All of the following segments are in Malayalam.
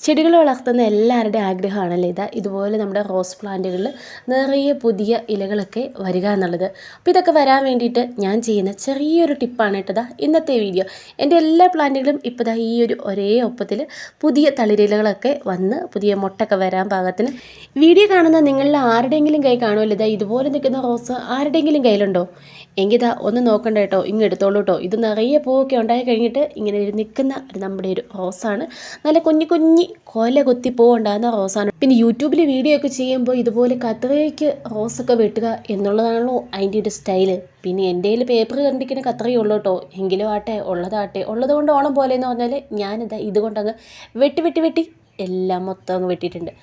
ചെടികൾ വളർത്തുന്ന എല്ലാവരുടെയും ആഗ്രഹമാണല്ലേ ഇതുപോലെ നമ്മുടെ റോസ് പ്ലാന്റുകളിൽ നിറയെ പുതിയ ഇലകളൊക്കെ വരിക എന്നുള്ളത്. അപ്പോൾ ഇതൊക്കെ വരാൻ വേണ്ടിയിട്ട് ഞാൻ ചെയ്യുന്ന ചെറിയൊരു ടിപ്പാണ് കേട്ടതാ ഇന്നത്തെ വീഡിയോ. എൻ്റെ എല്ലാ പ്ലാന്റുകളും ഇപ്പോൾ ഈ ഒരു ഒരേ ഒപ്പത്തിൽ പുതിയ തളിരിലകളൊക്കെ വന്ന് പുതിയ മുട്ടൊക്കെ വരാൻ പാകത്തിന്. വീഡിയോ കാണുന്ന നിങ്ങളിൽ ആരുടെയെങ്കിലും കൈ കാണുമല്ലോ ഇതുപോലെ നിൽക്കുന്ന റോസ് ആരുടെയെങ്കിലും കയ്യിലുണ്ടോ? എങ്കിൽ ഒന്ന് നോക്കണ്ട കേട്ടോ, ഇങ്ങ് എടുത്തോളൂ കേട്ടോ. ഇത് നിറയെ പൂവൊക്കെ ഉണ്ടായി കഴിഞ്ഞിട്ട് ഇങ്ങനെ നിൽക്കുന്ന നമ്മുടെ ഒരു റോസാണ്. നല്ല കുഞ്ഞി കുഞ്ഞി കൊല കുത്തി പൂവുണ്ടാകുന്ന റോസാണ്. പിന്നെ യൂട്യൂബിൽ വീഡിയോ ഒക്കെ ചെയ്യുമ്പോൾ ഇതുപോലെ കത്രികയ്ക്ക് റോസൊക്കെ വെട്ടുക എന്നുള്ളതാണല്ലോ അതിൻ്റെ ഒരു സ്റ്റൈല്. പിന്നെ എൻ്റെ കയ്യിൽ പേപ്പർ കണ്ടിരിക്കുന്ന കത്രികയേ ഉള്ളൂ കേട്ടോ. എങ്കിലും ആട്ടെ ഉള്ളത് കൊണ്ട് ഓണം പോലെ എന്ന് പറഞ്ഞാൽ ഞാനിതാ ഇതുകൊണ്ടങ്ങ് വെട്ടി എല്ലാം മൊത്തം അങ്ങ് വെട്ടിയിട്ടുണ്ട്.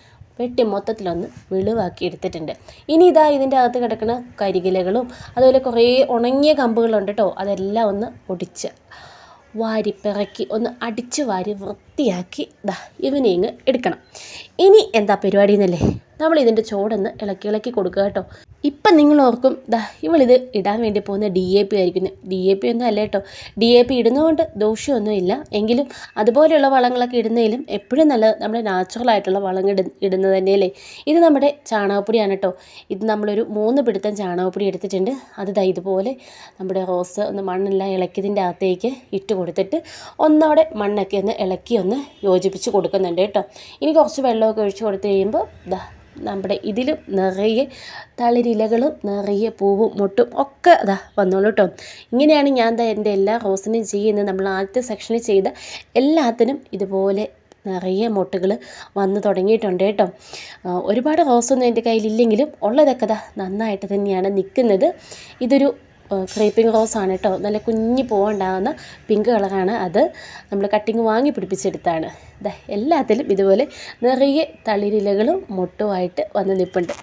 വെട്ടി മൊത്തത്തിലൊന്ന് വെളിവാക്കി എടുത്തിട്ടുണ്ട്. ഇനി ഇതിൻ്റെ അകത്ത് കിടക്കുന്ന കരികിലകളും അതുപോലെ കുറേ ഉണങ്ങിയ കമ്പുകളുണ്ട് കേട്ടോ. അതെല്ലാം ഒന്ന് ഒടിച്ച് വാരിപ്പിറക്കി ഒന്ന് അടിച്ച് വാരി വൃത്തിയാക്കി ഇവനെ ഇങ്ങ് എടുക്കണം. ഇനി എന്താ പരിപാടി എന്നല്ലേ, നമ്മൾ ഇതിൻ്റെ ചോടൊന്ന് ഇളക്കി കൊടുക്കുക കേട്ടോ. ഇപ്പം നിങ്ങൾ ഓർക്കും ഇവളിത് ഇടാൻ വേണ്ടി പോകുന്ന DAP ആയിരിക്കുന്നു. DAP ഒന്നും അല്ല കേട്ടോ. DAP ഇടുന്നതുകൊണ്ട് ദോഷമൊന്നുമില്ല. എങ്കിലും അതുപോലെയുള്ള വളങ്ങളൊക്കെ ഇടുന്നതിലും എപ്പോഴും നല്ലത് നമ്മുടെ നാച്ചുറലായിട്ടുള്ള വളം ഇടുന്നത് തന്നെയല്ലേ. ഇത് നമ്മുടെ ചാണകപ്പൊടിയാണ് കേട്ടോ. ഇത് നമ്മളൊരു 3 പിടുത്തം ചാണകപ്പൊടി എടുത്തിട്ടുണ്ട്. അത് ഇതുപോലെ നമ്മുടെ റോസ് ഒന്ന് മണ്ണെല്ലാം ഇളക്കിയതിൻ്റെ അകത്തേക്ക് ഇട്ട് കൊടുത്തിട്ട് ഒന്നോടെ മണ്ണൊക്കെ ഒന്ന് ഇളക്കി ഒന്ന് യോജിപ്പിച്ച് കൊടുക്കുന്നുണ്ട് കേട്ടോ. ഇനി കുറച്ച് വെള്ളമൊക്കെ ഒഴിച്ച് കൊടുത്ത് കഴിയുമ്പോൾ നമ്മുടെ ഇതിലും നിറയെ തളിരിലകളും നിറയെ പൂവും മുട്ടും ഒക്കെ വന്നോളൂ കേട്ടോ. ഇങ്ങനെയാണ് ഞാൻ എൻ്റെ എല്ലാ റോസിനും ചെയ്യുന്നത്. നമ്മൾ ആദ്യത്തെ സെക്ഷനിൽ ചെയ്ത എല്ലാത്തിനും ഇതുപോലെ നിറയെ മുട്ടുകൾ വന്ന് തുടങ്ങിയിട്ടുണ്ട് കേട്ടോ. ഒരുപാട് റോസൊന്നും എൻ്റെ കയ്യിലില്ലെങ്കിലും ഉള്ളതൊക്കെ നന്നായിട്ട് തന്നെയാണ് നിൽക്കുന്നത്. ഇതൊരു ക്രീപ്പിംഗ് റോസാണ് കേട്ടോ. നല്ല കുഞ്ഞി പൂവുണ്ടാകുന്ന പിങ്ക് കളറാണ്. അത് നമ്മൾ കട്ടിങ് വാങ്ങി പിടിപ്പിച്ചെടുത്താണ്. എല്ലാത്തിലും ഇതുപോലെ നിറയെ തളിരിലകളും മുട്ടുമായിട്ട് വന്ന് നിൽപ്പുണ്ട്.